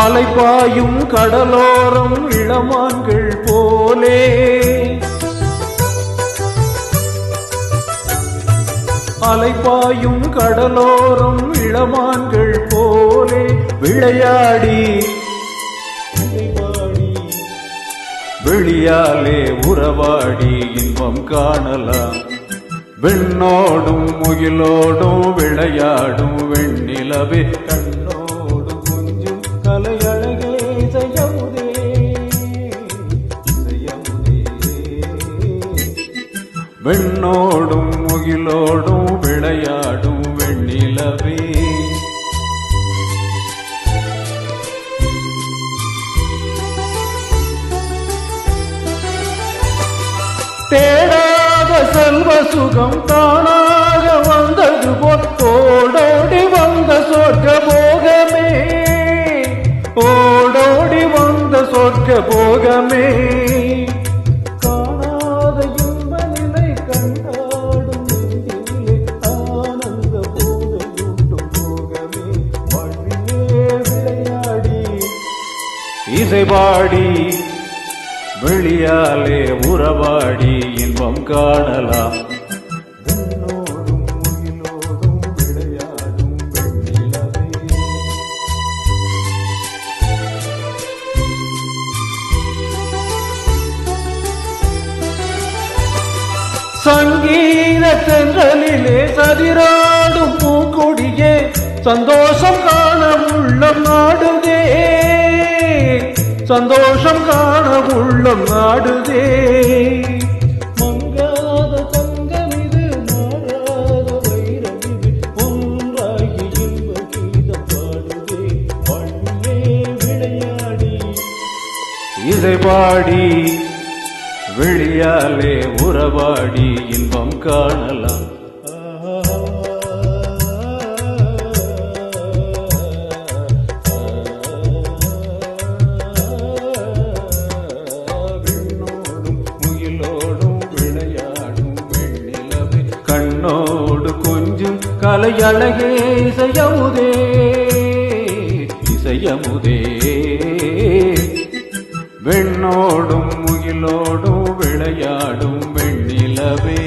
அலைபாயும் கடலோரம் இளமான்கள் போலே அலைபாயும் கடலோரம் இளமான்கள் போலே விளையாடி வெளியாலே உறவாடி இன்பம் காணலாம். விண்ணோடும் முகிலோடும் விளையாடும் வெண்ணிலவே கண்ணோடு கொஞ்சம் கலையழகே செய்யமுதே விண்ணோடும் முகிலோடும் விளையாடும் வெண்ணிலவே தேடாத செல்வ சுகம் தானாக வந்தது போல் ஓடோடி வந்த சொர்க்க போகமே ஓடோடி வந்த சொர்க்க போகமே காணாத இன்ப நிலை கண்டாடும் நெஞ்சிலே ஆனந்த போதையூட்டும் போகமே வாழ்விலே விளையாடி இசைபாடி வெளியாலே உறவாடி இன்பம் காணலாம். விண்ணோடும் முகிலோடும் விளையாடும் வெண்ணிலவே சங்கீத தென்றலிலே சதிராடும் பூக்கொடியே சந்தோஷம் காண உள்ளம் நாடுதே சந்தோஷம் காண உள்ளம் நாடுதே மங்காத தங்கமிது மாறாத வைரமிது ஒன்றாகி இன்ப கீதம் பாடுதே வாழ்விலே விளையாடி இசைபாடி வெளியாலே உறவாடி இன்பம் காணலாம். கண்ணோடு கொஞ்சம் கலையழகே இசையமுதே இசையமுதே வெண்ணோடும் முகிலோடும் விளையாடும் வெண்ணிலவே